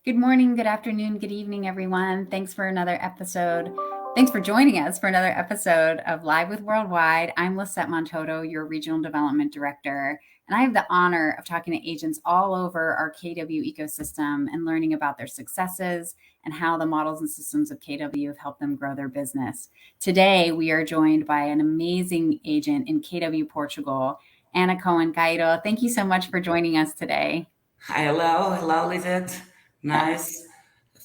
Good morning, good afternoon, good evening, everyone. Thanks for another episode. Thanks for joining us for another episode of Live with Worldwide. I'm Lisette Montoto, your Regional Development Director, and I have the honor of talking to agents all over our KW ecosystem and learning about their successes and how the models and systems of KW have helped them grow their business. Today, we are joined by an amazing agent in KW Portugal, Ana Cohen Cairo. Thank you so much for joining us today. Hi, hello, Lizette. Nice.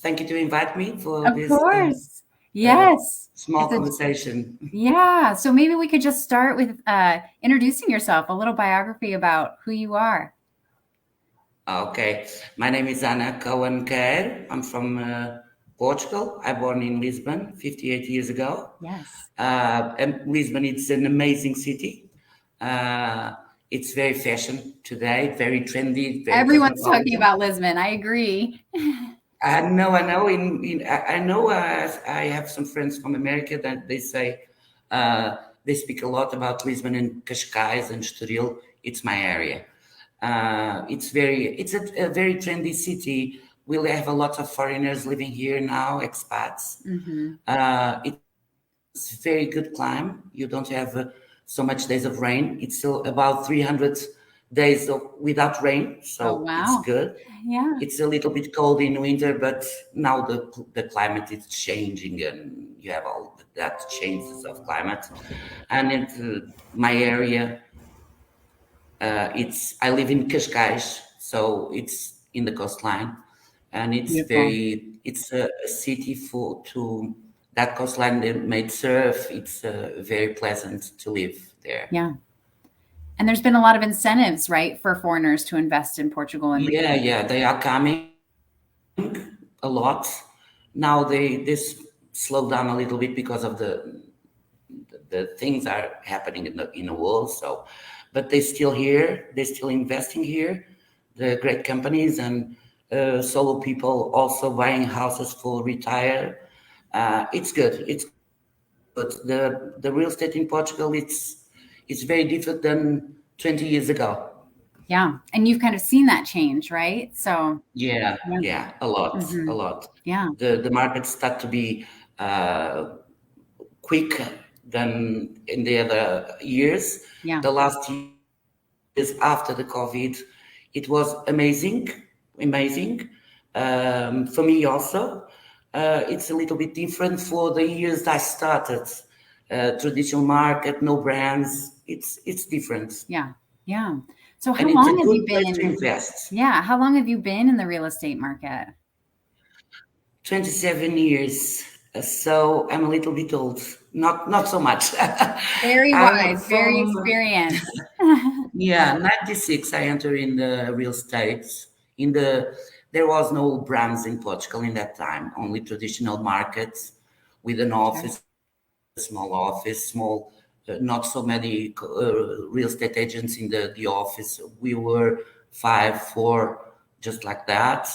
Thank you to invite me for Of this course. Yes. small It's a conversation. yeah. So maybe we could just start with introducing yourself, a little biography about who you are. Okay, my name is Ana Cohen Quer. I'm from Portugal. I born in Lisbon 58 years ago. Yes. And Lisbon, it's an amazing city. It's very fashion today, very trendy, very Everyone's talking cosmopolitan. about Lisbon. I agree. I know. I know. I have some friends from America that they say they speak a lot about Lisbon and Cascais and Estoril. It's my area. It's a very trendy city. We'll have a lot of foreigners living here now, expats. Mm-hmm. It's very good climb. You don't have so much days of rain. It's still about 300 days without rain, Oh, so it's wow. good. Yeah. It's a little bit cold in winter, but now the climate is changing, and you have all that changes of climate. And in my area, it's I live in Cascais, so it's in the coastline, and Beautiful. it's a city for to that coastline they made surf. It's very pleasant to live there. Yeah. And there's been a lot of incentives, right, for foreigners to invest in Portugal and Yeah, they are coming a lot. Now this slowed down a little bit because of the things are happening in the world. So, but they're still here. They're still investing here. The great companies and solo people also buying houses for retire. It's good. It's good. The real estate in Portugal it's very different than 20 years ago. yeah. And you've kind of seen that change, right? So, yeah. Yeah, a lot, Mm-hmm. a lot. Yeah. The markets start to be quicker than in the other years. Yeah. The last years after the COVID, it was amazing. For me also, it's a little bit different for the years I started. Traditional market, no brands. It's different, Yeah. Yeah. So and how it's a long have you good place to been invest. yeah, how long have you been in the real estate market? 27 years. So I'm a little bit old. Not so much. Very I'm wise, very from experienced. yeah, 96 I entered in the real estate. In the There was no brands in Portugal in that time, only traditional markets with an Okay. office, small office, small not so many real estate agents in the office. We were five, four, just like that.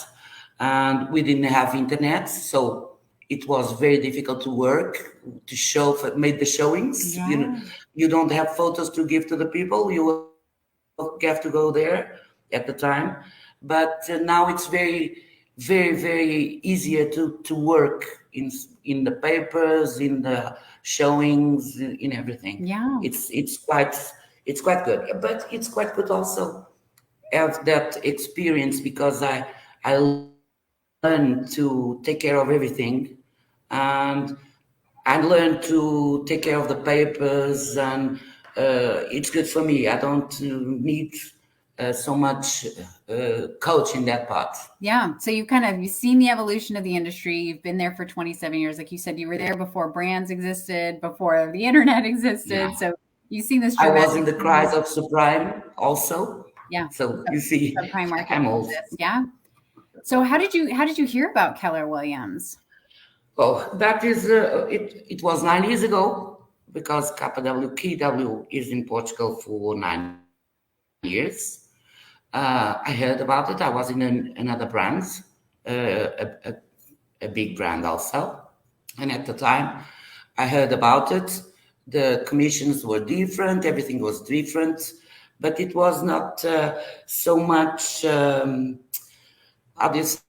And we didn't have internet, so it was very difficult to work, to show, made the showings. Yeah. You don't have photos to give to the people. You have to go there at the time. But now it's very easier to work in the papers, in the showings, in everything. Yeah. It's quite good, but it's quite good also have that experience because I learned to take care of everything, and I learned to take care of the papers, and it's good for me. I don't need so much coach in that part. Yeah. So you've seen the evolution of the industry. You've been there for 27 years. Like you said, you were there before brands existed, before the internet Yeah, existed. So you've seen this I was dramatic in the change. crisis of subprime also. Yeah. So Sub- you see, Subprime market I'm old. exists. Yeah. So how did you hear about Keller Williams? Well, that is it. It was 9 years ago because KW is in Portugal for 9 years. I heard about it. I was in another brand, a big brand also, and at the time, I heard about it. The commissions were different. Everything was different, but it was not so much. How do you say?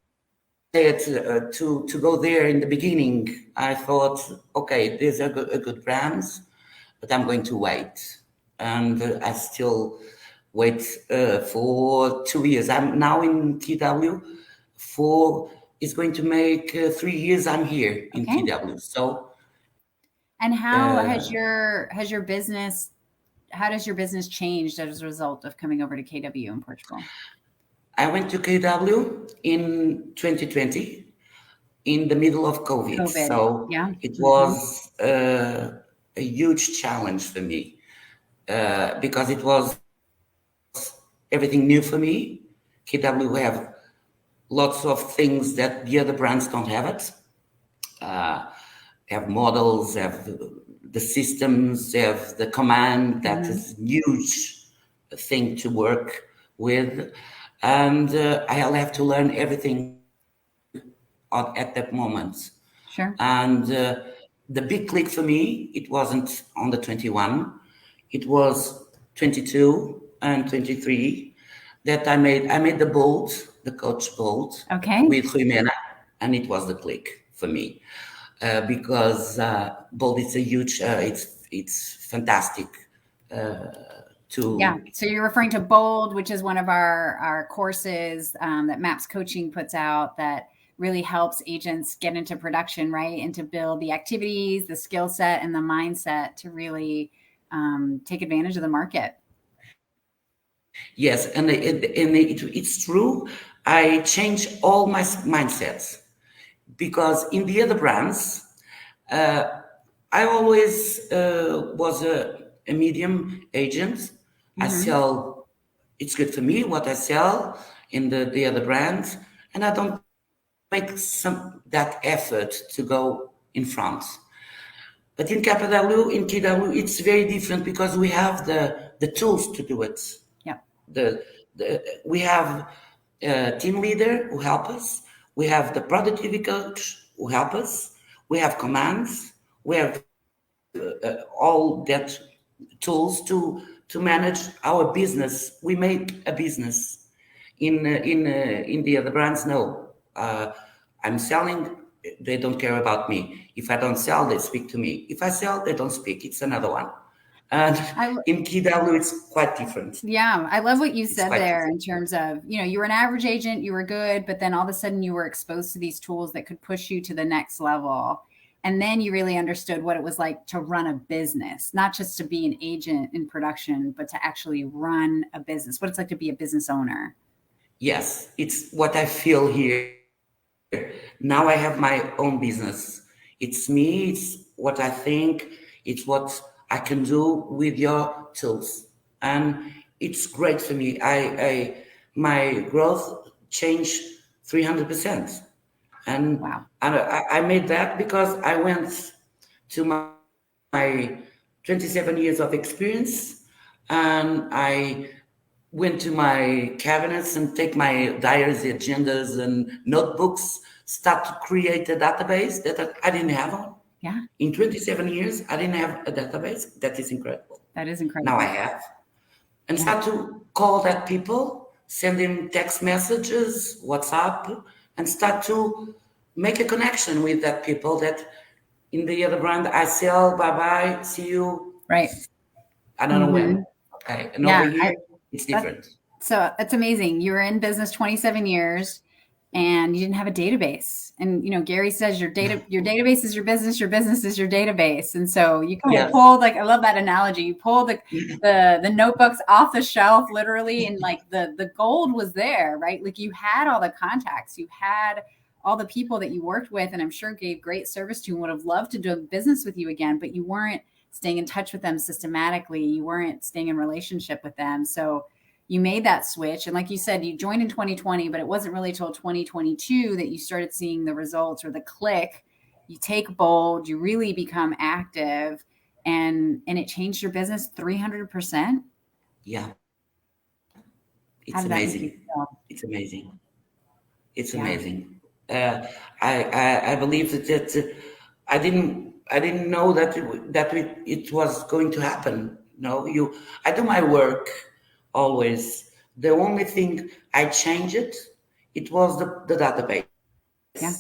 to go there in the beginning, I thought, okay, these are good brands, but I'm going to wait, and I still wait for 2 years. I'm now in TW. For it's going to make 3 years I'm here in Okay. TW. So, And uh, has your business how does your business changed as a result of coming over to KW in Portugal? I went to KW in 2020 in the middle of COVID. COVID. So Yeah. it Mhm. was a huge challenge for me because it was everything new for me. KW have lots of things that the other brands don't have it. Uh, have models, have the systems, have the command. That Mhm. is huge thing to work with, and I'll have to learn everything at that moment. Sure. And the big click for me, it wasn't on the 21, it was 22 and 23 that I made the bold, the coach bold Okay. with Jimena, and it was the click for me because bold is a huge, it's fantastic Yeah. to So you're referring to Bold, which is one of our courses that MAPS Coaching puts out that really helps agents get into production, right? And to build the activities, the skill set, and the mindset to really take advantage of the market. yes, and it's true. I changed all my mindsets because in the other brands, I always was a medium agent. I Hmm. sell, it's good for me what I sell in the other brands, and I don't make that effort to go in front. But in KW, it's very different because we have the tools to do it. Yeah. We have a team leader who help us. We have the productivity coach who help us. We have commands. We have all that tools to manage our business. We make a business. In the other brands, no. I'm selling. They don't care about me. If I don't sell, they speak to me. If I sell, they don't speak. It's another one. And I in KW, it's quite different. Yeah, I love what you It's said quite there in different. terms of, you were an average agent, you were good, but then all of a sudden you were exposed to these tools that could push you to the next level. And then you really understood what it was like to run a business, not just to be an agent in production, but to actually run a business, what it's like to be a business owner. Yes, it's what I feel here. Now I have my own business. It's me, it's what I think, it's what I can do with your tools. And it's great for me. My growth changed 300%. And Wow. I made that because I went to my 27 years of experience and I went to my cabinets and take my diaries, agendas, and notebooks, start to create a database that I didn't have on. Yeah, In 27 years, I didn't have a database. That is incredible. that is Now I incredible. have. And Yeah. start to call that people, send them text messages, WhatsApp, and start to make a connection with that people that in the other brand I sell, bye bye, see you, Right. I don't know when. Hmm. Okay. And Yeah. over here, it's That, different. so that's amazing. You were in business 27 years and you didn't have a database. And Gary says your database is your business is your database. And so you kind of Yes. pulled, like, I love that analogy. You pulled the notebooks off the shelf literally, and like the gold was there, right? Like you had all the contacts, you had all the people that you worked with, and I'm sure gave great service to and would have loved to do business with you again, but you weren't staying in touch with them systematically. You weren't staying in relationship with them. So you made that switch. And like you said, you joined in 2020, but it wasn't really till 2022 that you started seeing the results or the click. You take bold, you really become active, and it changed your business 300%. Yeah. How It's did that make you amazing. feel? It's amazing. It's Yeah. amazing. I believe that I didn't know it was going to happen. No, I do my work always. The only thing I changed it was the database. Yeah.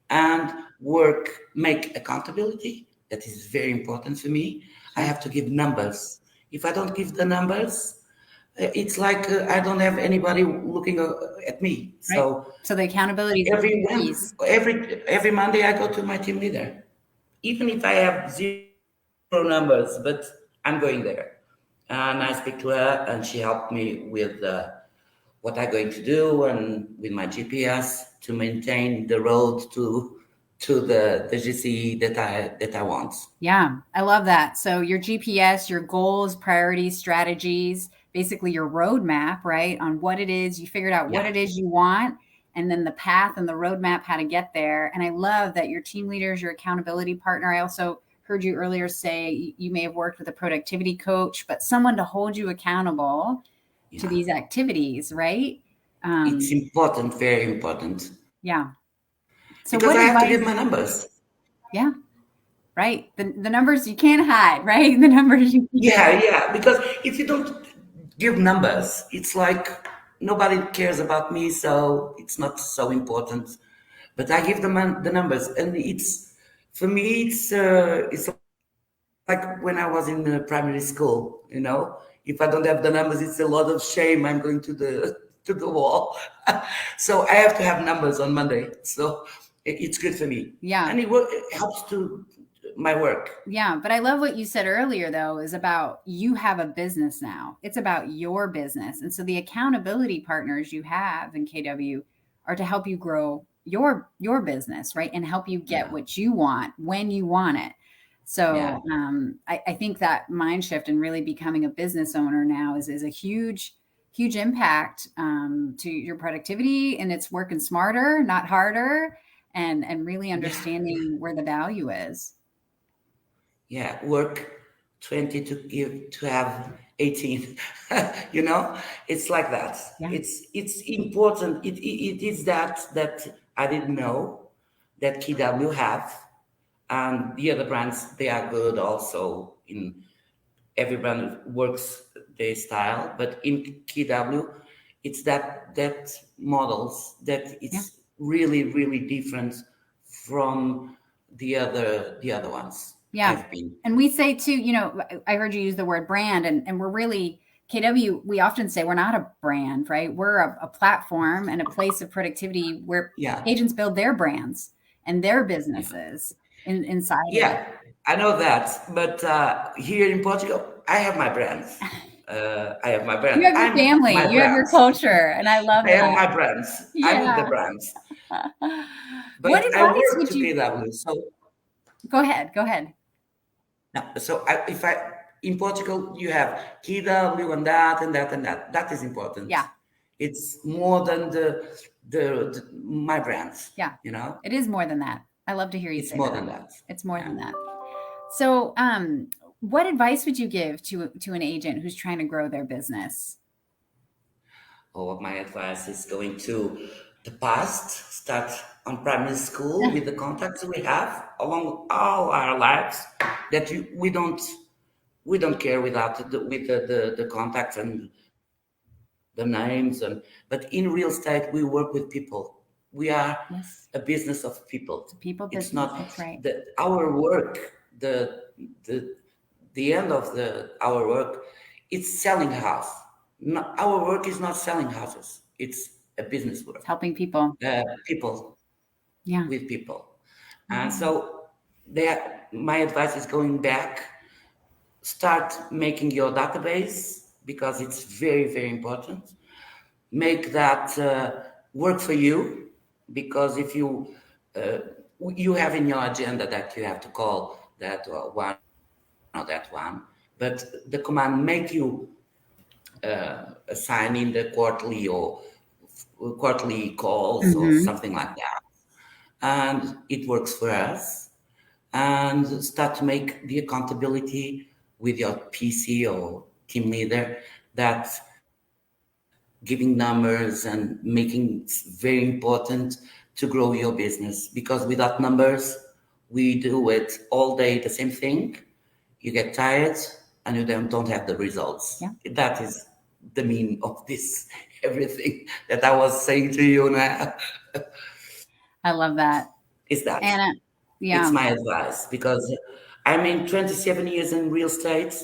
and work make accountability. That is very important for me. I Sure. have to give numbers. If I don't give the numbers, it's like I don't have anybody looking at me. Right. So So the accountability is a every big piece. every Monday I go to my team leader, even if I have zero numbers, but I'm going there, and I speak to her, and she helped me with what I'm going to do and with my GPS to maintain the road to the GCE that I want. Yeah, I love that. So your GPS, your goals, priorities, strategies, basically your roadmap, right? On what it is, you figured out what Yeah, it is you want, and then the path and the roadmap, how to get there. And I love that your team leaders, your accountability partner. I also heard you earlier say you may have worked with a productivity coach, but someone to hold you accountable to yeah. these activities, right? It's Um, important, very important, yeah. So because what I have to give advice? my numbers. Yeah, right. The numbers you can't hide, right? The numbers you can't. Yeah. Because if you don't give numbers, it's like nobody cares about me, so it's not so important. But I give them the numbers, and it's for me, it's like when I was in primary school. If I don't have the numbers, it's a lot of shame. I'm going to the to the wall. So I have to have numbers on Monday. So it's good for me, Yeah. and it helps to my work. Yeah, but I love what you said earlier though is about you have a business now. It's about your business. And so the accountability partners you have in KW are to help you grow your business, right? And help you get Yeah, what you want when you want it. yeah, So I think that mind shift and really becoming a business owner now is a huge impact to your productivity, and it's working smarter, not harder, and really yeah, understanding where the value is. yeah. Work 20 to have 18. you know, it's like that. Yeah. It's important. It is that I didn't know that KW have. And the other brands, they are good also. In every brand works their style, but in KW, it's that models that Yeah. it's really different from the other ones Yeah. I've been. And we say too, I heard you use the word brand, and we're really KW, we often say we're not a brand, right? We're a platform and a place of productivity where Yeah, agents build their brands and their yeah, businesses inside of it. yeah. I know that, but here in Portugal, I have my brands. I have my You brand. have your I'm family, my you have your brands. culture, and I love I have that. my brands. I'm with the Yeah. brands. What But I advice work would to you KW. So go ahead? Go ahead. now, if I in Portugal you have KW and that and that and that. That is important. Yeah. It's more than my brands. Yeah. You know, It is more than that. I love to hear you it's say more that. than that. It's more Yeah. than that. So, what advice would you give to an agent who's trying to grow their business? All of my advice is going to the past. Start on primary school with the contacts we have along all our lives. That we don't care without the contacts and the names, but in real estate we work with people. We are Yes, a business of people. it's a people It's business. not That's right. our work. The the end of our work, it's selling a house. Our work is not selling houses. It's a business It's work. helping people. People Yeah. with people. I And love that. so my advice is going back, start making your database because it's very important. Make that work for you, because if uh, you have in your agenda that you have to call that one or that one, but the command make you assign in the quarterly calls or Mhm. something like that, and it works for us. And start to make the accountability with your PC or team leader, that giving numbers and making it's very important to grow your business, because without numbers we do it all day the same thing, you get tired and you don't have the results. Yeah. That is the meaning of this everything that I was saying to you now. I love that. Is that Anna, it's yeah, my advice because I'm in 27 years in real estate,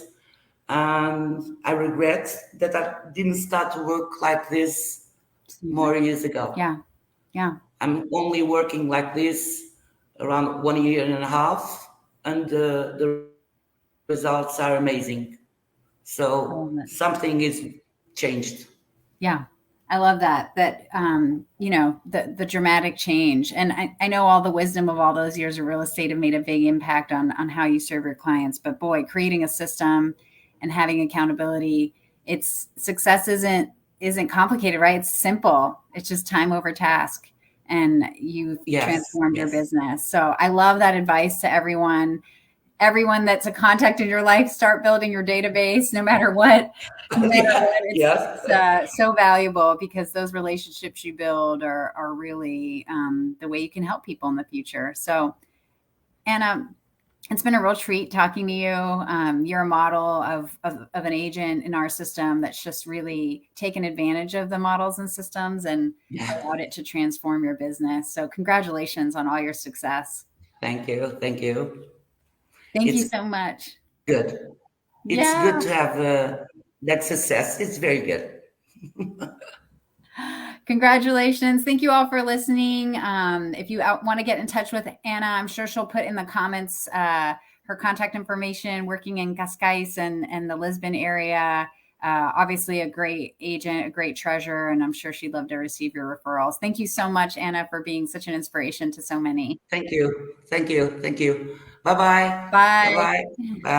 and I regret that I didn't start to work like this sooner. more years ago. Yeah, yeah. I'm only working like this around 1 year and a half, and the results are amazing. I love So it. something is changed. Yeah. I love that. The dramatic change. And I know all the wisdom of all those years of real estate have made a big impact on how you serve your clients. But boy, creating a system and having accountability, it's success isn't complicated, right? It's simple. It's just time over task. And you've Yes, transformed your yes, business. So I love that advice to everyone that's a contact in your life. Start building your database, no matter what. No matter what, yeah, it's yes. so valuable because those relationships you build are really the way you can help people in the future. So, Anna, it's been a real treat talking to you. You're a model of an agent in our system that's just really taken advantage of the models and systems and Yeah. allowed it to transform your business. So, congratulations on all your success. Thank you, thank you. Thank you It's so much. good. It's good Yeah. to have that success. It's very good. Congratulations. Thank you all for listening. If you want to get in touch with Anna, I'm sure she'll put in the comments her contact information, working in Cascais and the Lisbon area. Obviously, a great agent, a great treasurer, and I'm sure she'd love to receive your referrals. Thank you so much, Anna, for being such an inspiration to so many. Thank you, thank you, thank you. Bye bye, bye Bye. bye, bye.